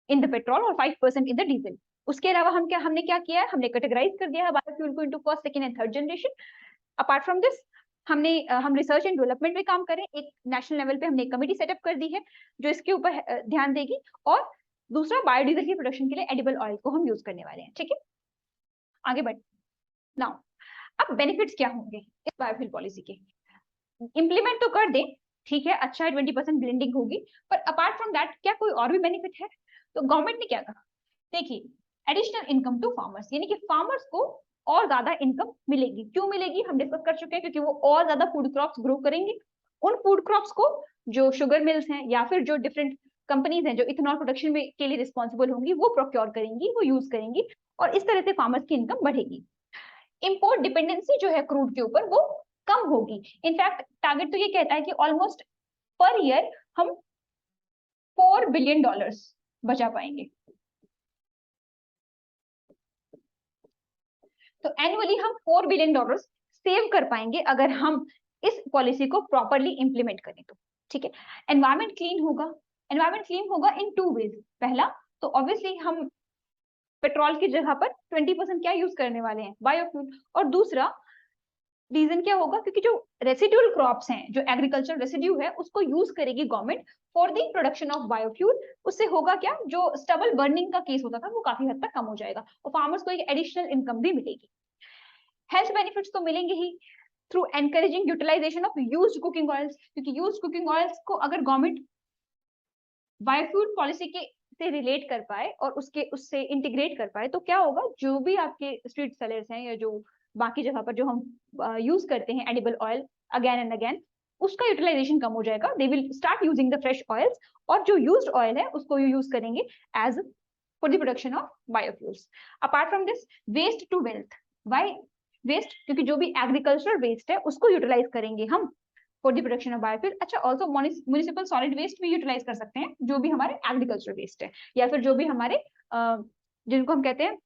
इन द पेट्रोल और 5% इन द डीजल। उसके अलावा हमने क्या किया है, हमने कैटेगराइज कर दिया है बायोफ्यूल को into first, second and third generation. Apart from this हम रिसर्च एंड डेवलपमेंट में काम करें, एक नेशनल लेवल पे हमने कमेटी सेटअप कर दी है जो इसके ऊपर ध्यान देगी। और दूसरा, बायोडीजल की प्रोडक्शन के लिए एडिबल ऑयल को हम यूज करने वाले हैं, ठीक है। आगे बढ़ नाउ, अब बेनिफिट्स क्या होंगे इस बायोफ्यूल पॉलिसी के, इंप्लीमेंट तो कर दें, ठीक है, अच्छा है, 20% ब्लेंडिंग होगी, पर अपार्ट फ्रॉम दैट क्या कोई और भी बेनिफिट है? तो गवर्नमेंट ने क्या कहा, देखिए, एडिशनल इनकम टू फार्मर्स, यानी कि फार्मर्स को और ज्यादा इनकम मिलेगी। क्यों मिलेगी, हम डिस्कस कर चुके हैं, क्योंकि वो और ज्यादा फूड क्रॉप्स ग्रो करेंगे। उन फूड क्रॉप्स को जो शुगर मिल्स हैं या फिर जो डिफरेंट कंपनीज हैं जो इथेनॉल प्रोडक्शन में के लिए रिस्पॉन्सिबल होंगी, वो प्रोक्योर करेंगी, वो यूज करेंगी, और इस तरह से फार्मर्स की इनकम बढ़ेगी। इंपोर्ट डिपेंडेंसी जो है क्रूड के ऊपर वो कम होगी। इनफैक्ट टारगेट तो ये कहता है कि ऑलमोस्ट पर ईयर हम $4 बिलियन बचा पाएंगे। तो एनुअली हम $4 बिलियन सेव कर पाएंगे अगर हम इस पॉलिसी को प्रॉपरली इंप्लीमेंट करें तो, ठीक है। एनवायरमेंट क्लीन होगा, एनवायरमेंट क्लीन होगा इन 2 वेज। पहला तो ऑब्वियसली हम पेट्रोल की जगह पर 20% क्या यूज करने वाले हैं, बायोफ्यूल। और दूसरा रीजन क्या होगा, क्योंकि जो रेसिड्यूअल क्रॉप्स हैं, जो एग्रीकल्चर रेसिड्यू है, उसको यूज करेगी government for the production of biofuel. उससे होगा क्या, जो स्टबल बर्निंग का केस होता था वो काफी हद तक कम हो जाएगा और फार्मर्स को एक एडिशनल इनकम भी मिलेगी। हेल्थ बेनिफिट्स तो मिलेंगे ही through encouraging utilisation of used cooking oils, क्योंकि यूज्ड कुकिंग ऑयल्स को अगर गवर्नमेंट बायोफ्यूल पॉलिसी के से रिलेट कर पाए और उससे इंटीग्रेट कर पाए, तो क्या होगा, जो भी आपके स्ट्रीट सेलर्स हैं या जो बाकी जगह पर जो हम यूज करते हैं edible oil again and again, उसका यूटिलाइजेशन कम हो जाएगा। They will start using the fresh oils, और जो यूज्ड ऑयल है उसको यूज करेंगे as for the production of biofuels. Apart from this, waste to wealth, why waste, क्योंकि जो भी एग्रीकल्चरल वेस्ट है उसको यूटिलाइज करेंगे हम for the production of biofuel. अच्छा, ऑल्सो म्युनिसिपल सॉलिड वेस्ट भी यूटिलाइज कर सकते हैं, जो भी हमारे एग्रीकल्चर वेस्ट है, या फिर जो भी हमारे जिनको हम कहते हैं,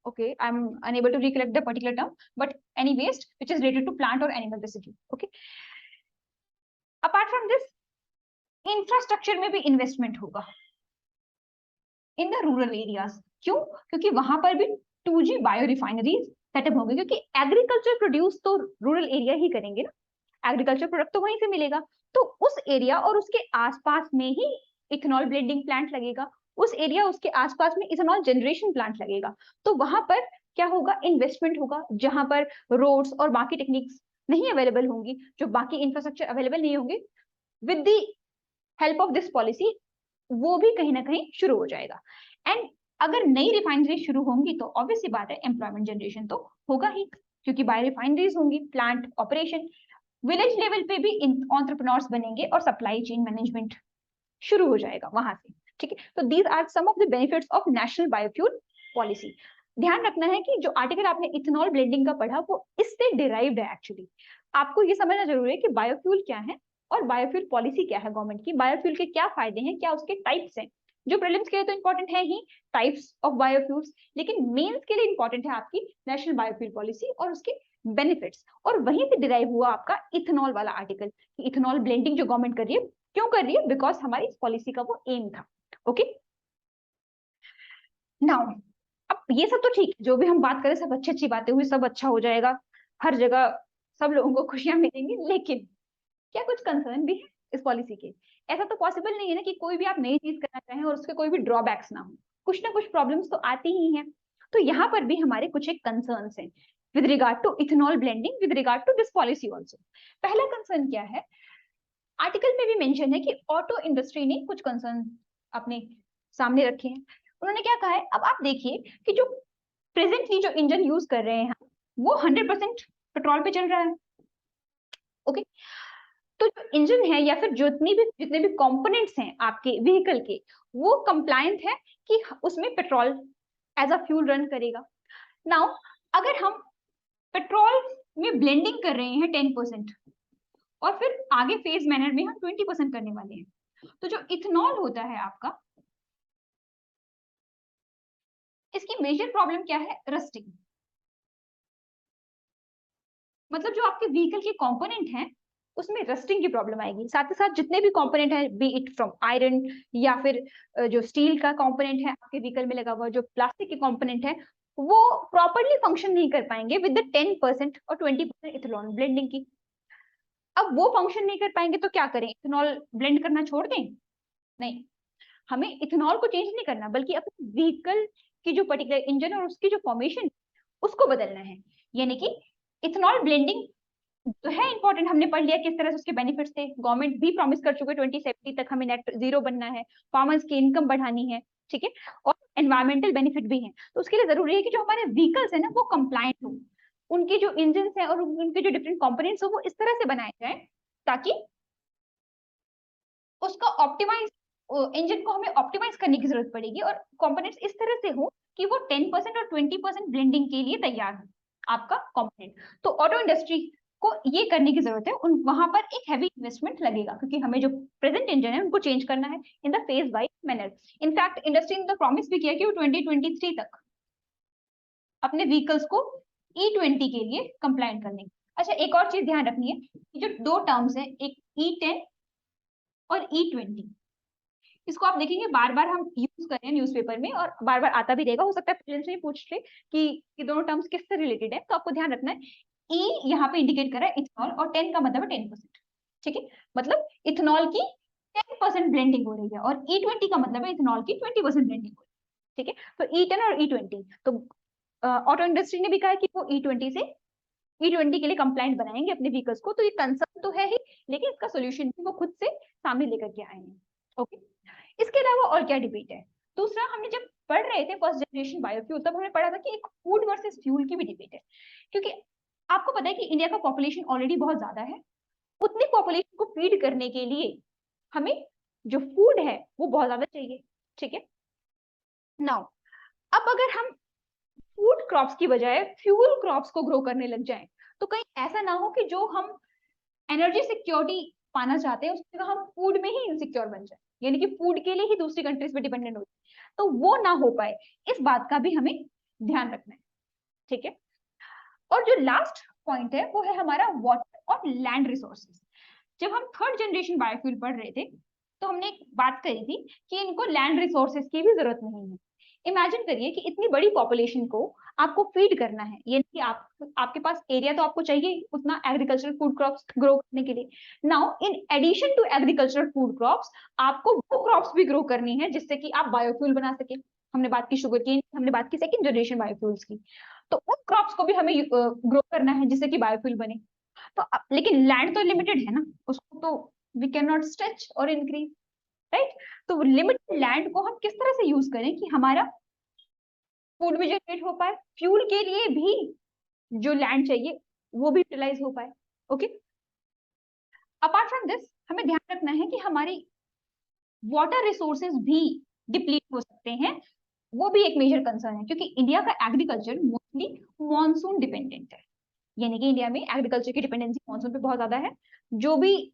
okay, I'm unable to recollect the particular term, but any waste which is related to plant or animal residue, okay. Apart from this, infrastructure में भी इन्वेस्टमेंट होगा इन द रूरल एरियाज। क्यों, क्योंकि वहां पर भी 2G बायो रिफाइनरीज सेटअप होंगे, क्योंकि एग्रीकल्चर प्रोड्यूस तो रूरल एरिया ही करेंगे ना, एग्रीकल्चर प्रोडक्ट तो वहीं से मिलेगा। तो उस एरिया और उसके आसपास में ही इथेनॉल ब्लेंडिंग प्लांट लगेगा, उस एरिया उसके आसपास में इथेनॉल जनरेशन प्लांट लगेगा। तो वहां पर क्या होगा, इन्वेस्टमेंट होगा, जहां पर रोड्स और बाकी टेक्निक्स नहीं अवेलेबल होंगी, जो बाकी इंफ्रास्ट्रक्चर अवेलेबल नहीं होंगे, with the help of this policy वो भी कहीं ना कहीं शुरू हो जाएगा। एंड अगर नई रिफाइनरी शुरू होंगी तो ऑब्वियसली बात है, एम्प्लॉयमेंट जनरेशन तो होगा ही, क्योंकि बायो रिफाइनरीज होंगी, प्लांट ऑपरेशन, विलेज लेवल पे भी एंटरप्रेन्योर्स बनेंगे और सप्लाई चेन मैनेजमेंट शुरू हो जाएगा वहां से, ठीक है। तो these are some of the benefits of national biofuel policy. ध्यान रखना है कि जो आर्टिकल आपने इथेनॉल ब्लेंडिंग का पढ़ा वो इससे डिराइव्ड है एक्चुअली। आपको ये समझना जरूरी है कि बायोफ्यूल क्या है और बायोफ्यूल पॉलिसी क्या है गवर्नमेंट की, बायोफ्यूल के क्या फायदे हैं, क्या उसके टाइप्स हैं। जो प्रीलिम्स के लिए तो इंपॉर्टेंट है ही टाइप्स ऑफ बायोफ्यूल्स, लेकिन मेंस के लिए इंपॉर्टेंट है आपकी नेशनल बायोफ्यूल पॉलिसी और उसके बेनिफिट्स, और वहीं से डिराइव हुआ आपका इथेनॉल वाला आर्टिकल, इथेनॉल ब्लेंडिंग जो गवर्नमेंट कर रही है, क्यों कर रही है, बिकॉज हमारी इस पॉलिसी का वो एम था। ओके नाउ, अब ये सब तो ठीक, जो भी हम बात करें सब अच्छी अच्छी बातें हुई, सब अच्छा हो जाएगा, हर जगह सब लोगों को खुशियां मिलेंगी, लेकिन क्या कुछ कंसर्न भी है इस पॉलिसी के? ऐसा तो पॉसिबल नहीं है ना कि कोई भी आप नई चीज करना चाहें और उसके कोई भी ड्रॉबैक्स ना हो, कुछ ना कुछ प्रॉब्लम्स तो आती ही हैं। तो यहाँ पर भी हमारे कुछ एक कंसर्न्स हैं with regard to ethanol blending, with regard to this policy also. पहला कंसर्न क्या है, आर्टिकल में भी मेंशन है कि ऑटो इंडस्ट्री ने कुछ कंसर्न अपने सामने रखे हैं। उन्होंने क्या कहा है, अब आप देखिए कि जो प्रेजेंटली जो इंजन यूज कर रहे हैं वो 100% पेट्रोल पे चल रहा है। ओके तो जो इंजन है या फिर जितने भी कंपोनेंट्स हैं आपके व्हीकल के, वो कंप्लायंट है कि उसमें petrol as a fuel run करेगा। नाउ अगर हम पेट्रोल में ब्लेंडिंग कर रहे हैं 10% और फिर आगे फेज मैनर में हम 20% करने वाले हैं, तो जो इथेनॉल होता है आपका, इसकी मेजर प्रॉब्लम क्या है, रस्टिंग। मतलब जो आपके व्हीकल के कंपोनेंट हैं उसमें रस्टिंग की प्रॉब्लम आएगी, साथ ही साथ जितने भी कंपोनेंट है, बी इट फ्रॉम आयरन या फिर जो स्टील का कंपोनेंट है आपके व्हीकल में लगा हुआ, जो प्लास्टिक के कंपोनेंट है, वो प्रॉपरली फंक्शन नहीं कर पाएंगे विद द 10% और 20% इथेनॉल ब्लेंडिंग की। अब वो फंक्शन नहीं कर पाएंगे तो क्या करें, इथेनॉल ब्लेंड करना छोड़ दें? नहीं, हमें इथेनॉल को चेंज नहीं करना, बल्कि अपने व्हीकल की जो पर्टिकुलर इंजन और उसकी जो फॉर्मेशन उसको बदलना है। यानी कि इथेनॉल ब्लेंडिंग तो है इंपॉर्टेंट, हमने पढ़ लिया किस तरह से उसके बेनिफिट्स थे, गवर्नमेंट भी प्रॉमिस कर चुके 2070 तक हमें नेट जीरो बनना है, फार्मर्स की इनकम बढ़ानी है, ठीक है, और एनवायरमेंटल बेनिफिट भी है। तो उसके लिए जरूरी है कि जो हमारे व्हीकल्स है ना वो कंप्लायंट हो, उनके जो इंजन है और उनके जो डिफरेंट कंपोनेंट्स हो वो इस तरह से बनाए जाए ताकि उसका ऑप्टिमाइज, इंजन को हमें ऑप्टिमाइज करने की जरूरत पड़ेगी और कंपोनेंट्स इस तरह से हो कि वो 10% और 20% ब्लेंडिंग के लिए तैयार हो आपका कंपोनेंट। तो ऑटो इंडस्ट्री को ये करने की जरूरत है, उन वहां पर एक हैवी इन्वेस्टमेंट लगेगा, क्योंकि हमें जो प्रेजेंट इंजन है उनको चेंज करना है in the phase wise manner. In fact industry ने तो प्रॉमिस भी किया कि वो 2023 तक अपने व्हीकल्स को E20 के लिए कंप्लायंट करने। अच्छा, एक और चीज ध्यान रखनी है कि जो दो टर्म्स है, एक E10 और E20, इसको आप देखेंगे बार बार हम यूज कर रहे हैं न्यूज़पेपर में और बार बार आता भी रहेगा, हो सकता है प्रेजेंट में पूछ ले कि ये दोनों टर्म्स किससे रिलेटेड है, तो आपको ध्यान रखना है ई यहाँ पे इंडिकेट कर रहा है इथेनॉल और 10 का मतलब है 10%, ठीक है, मतलब इथेनॉल की 10% ब्लेंडिंग हो रही है और E20 का मतलब है इथेनॉल की 20% ब्लेंडिंग हो रही है, ठीक है। तो E10 और E20, तो ऑटो इंडस्ट्री ने भी कहा है कि वो E20 से E20 के लिए कंप्लाइंट बनाएंगे अपने व्हीकल्स को, तो ये कंसर्न तो है ही, लेकिन इसका सोल्यूशन भी वो खुद से सामने लेकर के आए हैं। ओके, इसके अलावा और क्या डिबेट है? दूसरा, हमने जब पढ़ रहे थे फर्स्ट जनरेशन बायोफ्यूल, तब हमने पढ़ा था कि एक फूड वर्सेस फ्यूल की भी डिबेट है, क्योंकि आपको पता है कि इंडिया का पॉपुलेशन ऑलरेडी बहुत ज्यादा है, उतनी पॉपुलेशन को फीड करने के लिए हमें जो फूड है वो बहुत ज्यादा चाहिए, ठीक है। नाउ अब अगर हम फूड क्रॉप्स की बजाय फ्यूल क्रॉप्स को ग्रो करने लग जाएं, तो कहीं ऐसा ना हो कि जो हम एनर्जी सिक्योरिटी पाना चाहते हैं उसकी जगह हम फूड में ही इनसिक्योर बन जाए, यानी कि फूड के लिए ही दूसरी कंट्रीज पे डिपेंडेंट हो, तो वो ना हो पाए, इस बात का भी हमें ध्यान रखना है, ठीक है। और जो लास्ट पॉइंट है वो है हमारा वाटर और लैंड रिसोर्सेज। जब हम थर्ड जनरेशन बायोफ्यूल पढ़ रहे थे तो हमने एक बात कही थी कि इनको लैंड रिसोर्सेज की भी जरूरत नहीं है। इमेजिन करिए कि इतनी बड़ी पॉपुलेशन को आपको फीड करना है, यानी कि आपके पास एरिया तो आपको चाहिए उतना एग्रीकल्चरल फूड क्रॉप्स ग्रो करने के लिए। Now in addition to agricultural food crops आपको वो क्रॉप्स भी ग्रो करनी है जिससे कि आप बायोफ्यूल बना सके। हमने बात की शुगर केन, हमने बात की सेकंड जनरेशन बायोफ्यूल्स की, तो उन क्रॉप्स को भी हमें ग्रो करना है जिससे कि बायोफ्यूल बने। तो लेकिन लैंड तो लिमिटेड है ना, उसको तो वी कैन नॉट स्ट्रेच और इंक्रीज, राइट। तो लिमिटेड लैंड को हम किस तरह से यूज करें कि हमारा फूड भी जनरेट हो पाए, फ्यूल के लिए भी जो लैंड चाहिए वो भी यूटिलाइज हो पाए। ओके, अपार्ट फ्रॉम दिस हमें ध्यान रखना है कि हमारी वाटर रिसोर्सेज भी डिप्लीट हो सकते हैं, वो भी एक मेजर कंसर्न है, क्योंकि इंडिया का एग्रीकल्चर मोस्टली मॉनसून डिपेंडेंट है, यानी कि इंडिया में एग्रीकल्चर की डिपेंडेंसी मॉनसून पे बहुत ज्यादा है। जो भी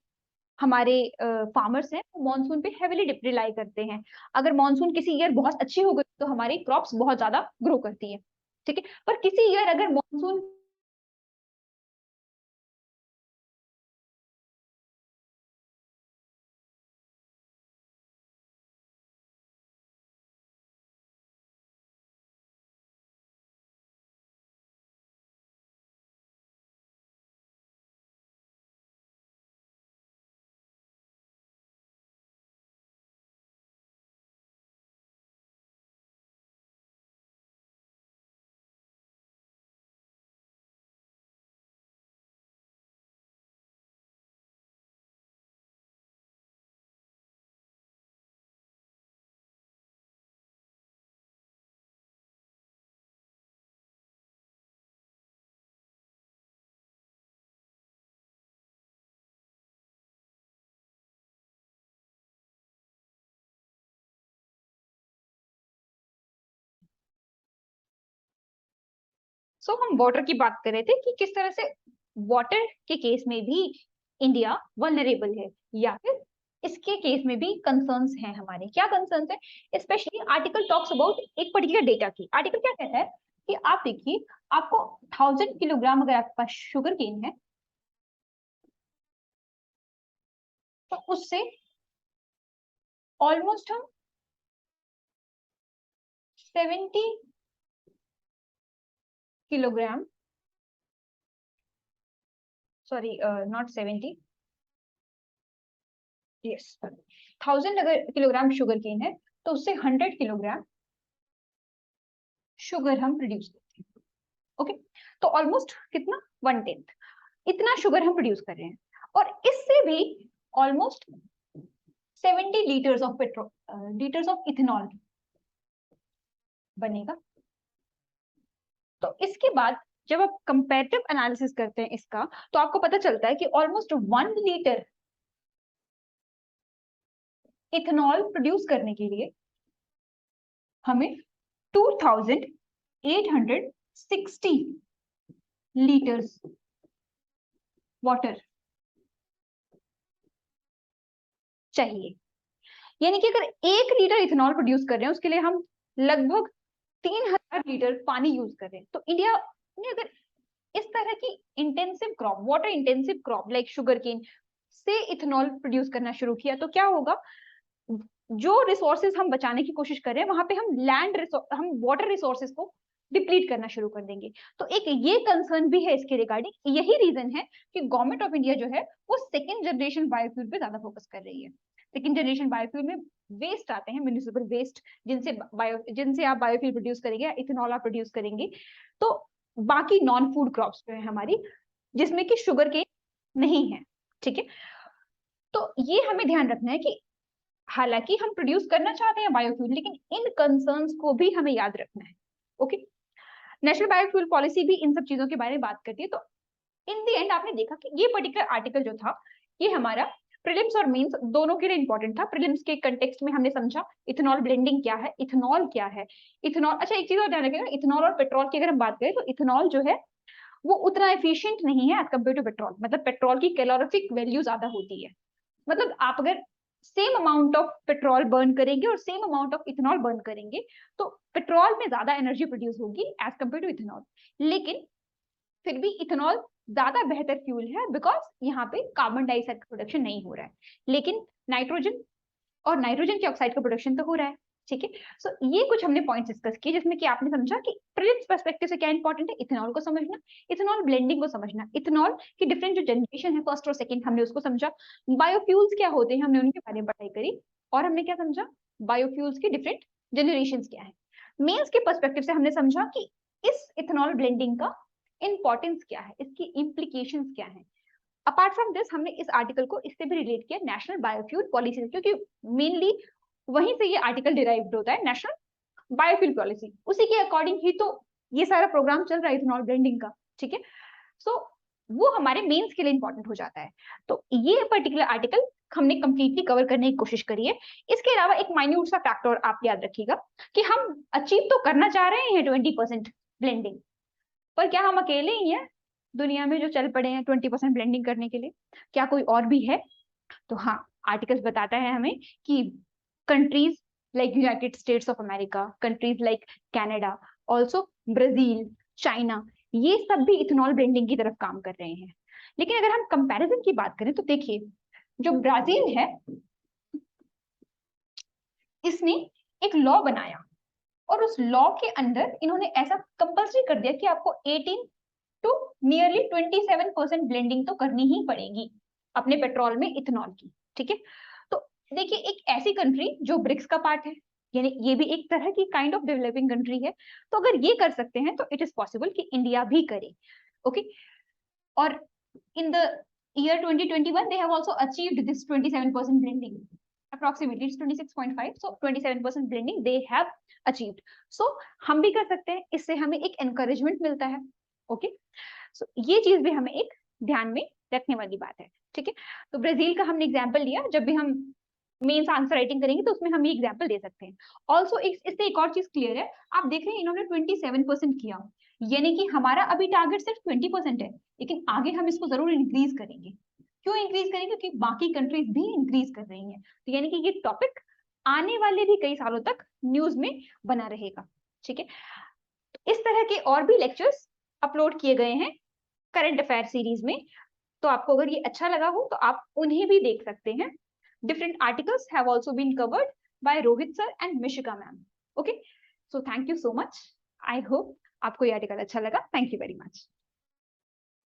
हमारे फार्मर्स हैं वो मॉनसून पे हेविली रिलाई करते हैं। अगर मॉनसून किसी ईयर बहुत अच्छी हो गई तो हमारी क्रॉप्स बहुत ज्यादा ग्रो करती है, ठीक है, पर किसी ईयर अगर मॉनसून सो हम वाटर की बात कर रहे थे कि किस तरह से वाटर के केस में भी इंडिया वल्नरेबल है, या फिर इसके केस में भी कंसर्न्स हैं हमारे। क्या कंसर्न्स है? स्पेशली आर्टिकल टॉक्स अबाउट एक पर्टिकुलर डेटा की। आर्टिकल क्या कहता है कि आप देखिए, आपको 1000 किलोग्राम अगर आपके पास शुगर केन है तो उससे ऑलमोस्ट हम 70 किलोग्राम, सॉरी नॉट 70, यस 1000 अगर किलोग्राम शुगर केन है तो उससे 100 किलोग्राम शुगर हम प्रोड्यूस करते हैं। ओके, तो ऑलमोस्ट कितना, 1/10 इतना शुगर हम प्रोड्यूस कर रहे हैं। और इससे भी almost 70 litres of petrol, litres of ethanol बनेगा। तो इसके बाद जब आप कंपैरेटिव एनालिसिस करते हैं इसका, तो आपको पता चलता है कि ऑलमोस्ट 1 लीटर इथेनॉल प्रोड्यूस करने के लिए हमें 2860 लीटर्स वाटर चाहिए। यानी कि अगर 1 लीटर इथेनॉल प्रोड्यूस कर रहे हैं उसके लिए हम लगभग 3000 लीटर पानी यूज कर रहे हैं। तो इंडिया ने अगर इस तरह की intensive crop, water intensive crop like sugar cane से इथेनॉल प्रोड्यूस करना शुरू किया, तो क्या होगा, जो रिसोर्सेज हम बचाने की कोशिश कर रहे हैं वहां पे हम वाटर रिसोर्सेज को डिप्लीट करना शुरू कर देंगे। तो एक ये कंसर्न भी है इसके रिगार्डिंग। यही रीजन है कि गवर्नमेंट ऑफ इंडिया जो है वो सेकेंड जनरेशन बायोफ्यूल पे ज्यादा फोकस कर रही है। सेकेंड जनरेशन बायोफ्यूल में वेस्ट आते हैं, म्यूनिसिपल वेस्ट, जिनसे आप बायोफ्यूल प्रोड्यूस करेंगे, इथेनॉल आप प्रोड्यूस करेंगे। तो बाकी नॉन फूड क्रॉप्स जो है हमारी, जिसमें कि शुगर केन नहीं है, ठीक है। तो ये हमें ध्यान रखना है कि हालांकि हम प्रोड्यूस करना चाहते हैं बायोफ्यूल, लेकिन इन कंसर्न्स को भी हमें याद रखना है। ओके, नेशनल बायोफ्यूल पॉलिसी भी इन सब चीजों के बारे में बात करती है। तो इन द एंड आपने देखा कि ये पर्टिकुलर आर्टिकल जो था, ये हमारा प्रीलिम्स और मेंस दोनों के लिए इंपॉर्टेंट था। प्रीलिम्स के कंटेक्स्ट में हमने समझा इथेनॉल ब्लेंडिंग क्या है, इथेनॉल क्या है, इथेनॉल। अच्छा, एक चीज और ध्यान रखिएगा, इथेनॉल और पेट्रोल की अगर हम बात करें तो इथेनॉल जो है वो उतना एफिशिएंट नहीं है एज कम्पेयर टू पेट्रोल। मतलब पेट्रोल की कैलोरीफिक वैल्यू ज्यादा होती है। मतलब आप अगर same amount of petrol burn करेंगे और same amount of ethanol burn करेंगे तो पेट्रोल में ज्यादा एनर्जी प्रोड्यूस होगी एज कम्पेयर टू इथेनॉल। लेकिन फिर भी इथेनॉल ज्यादा बेहतर फ्यूल है, बिकॉज यहाँ पे कार्बन डाइऑक्साइड का प्रोडक्शन नहीं हो रहा है, लेकिन नाइट्रोजन और नाइट्रोजन के ऑक्साइड का प्रोडक्शन तो हो रहा है, ठीक है। सो ये कुछ हमने पॉइंट्स डिस्कस किए जिसमें कि आपने समझा कि प्रीलिम्स पर्सपेक्टिव से क्या इंपॉर्टेंट है, इथेनॉल को समझना, इथेनॉल ब्लेंडिंग को समझना, इथेनॉल की डिफरेंट जो जनरेशन है फर्स्ट और सेकंड हमने उसको समझा, बायोफ्यूल्स क्या होते हैं हमने उनके बारे में पढ़ाई करी, और हमने क्या समझा, बायोफ्यूल्स की डिफरेंट जनरेशन क्या है। मेंस के पर्सपेक्टिव से हमने समझा कि इस इथेनॉल ब्लेंडिंग का इंपॉर्टेंस क्या है, इसकी इम्प्लीकेशंस क्या है। अपार्ट फ्रॉम दिस हमने इस आर्टिकल को इससे भी रिलेट किया नेशनल बायोफ्यूल पॉलिसी से, क्योंकि मेनली वहीं से ये आर्टिकल डिराइव्ड होता है, नेशनल बायोफ्यूल पॉलिसी, उसी के अकॉर्डिंग ही तो ये सारा प्रोग्राम चल रहा है इथेनॉल ब्लेंडिंग का, ठीक है। सो वो हमारे मेंस के लिए इंपॉर्टेंट हो जाता है। तो ये पर्टिकुलर आर्टिकल हमने कंप्लीटली कवर करने की कोशिश करी है। इसके अलावा एक माइन्यूट सा फैक्टर आप याद रखिएगा कि हम अचीव तो करना चाह रहे हैं 20% ब्लेंडिंग, पर क्या हम अकेले ही हैं दुनिया में जो चल पड़े हैं 20% ब्लेंडिंग करने के लिए? क्या कोई और भी है? तो हाँ, आर्टिकल्स बताता है हमें कि countries like United states of America, countries like Canada, also Brazil, China, ये सब भी इथेनॉल ब्लेंडिंग की तरफ काम कर रहे हैं। लेकिन अगर हम कंपैरिजन की बात करें तो देखिए, जो ब्राजील है इसने एक लॉ बनाया और उस लॉ के अंदर इन्होंने ऐसा कंपल्सरी कर दिया कि आपको 18 टू नियरली 27% ब्लेंडिंग तो करनी ही पड़ेगी अपने पेट्रोल में इथेनॉल की, ठीक है। तो देखिए, एक ऐसी कंट्री जो ब्रिक्स का पार्ट है, यानी ये भी एक तरह की काइंड ऑफ डेवलपिंग कंट्री है, तो अगर ये कर सकते हैं तो इट इज पॉसिबल कि इंडिया भी करे, ओके। और in the year 2021 they have also achieved this 27% blending, approximately it's 26.5, so 27% blending they have achieved. So हम भी कर सकते हैं, इससे हमें एक encouragement मिलता है, ओके। सो ये चीज भी हमें एक ध्यान में रखने वाली बात है, ठीक है। तो ब्राजील का हमने एग्जाम्पल लिया, जब भी हम मेंस आंसर राइटिंग करेंगे तो उसमें हम ये एग्जाम्पल दे सकते हैं। ऑल्सो इससे एक और चीज क्लियर है, आप देख रहे हैं इन्होंने 27% किया, यानी कि हमारा अभी टारगेट सिर्फ 20% है, लेकिन आगे हम इसको जरूर इंक्रीज करेंगे। क्यों इंक्रीज करेंगे? क्योंकि बाकी कंट्रीज भी इंक्रीज कर रही हैं। तो यानी कि ये टॉपिक आने वाले भी कई सालों तक न्यूज में बना रहेगा। ठीक है, इस तरह के और भी लेक्चर्स अपलोड किए गए हैं करंट अफेयर सीरीज में। तो आपको अगर ये अच्छा लगा हो तो आप उन्हें भी देख सकते हैं। Different articles have also been covered by Rohit sir and Mishika ma'am. Okay, so thank you so much. I hope आपको ये आर्टिकल अच्छा लगा। Thank you very much.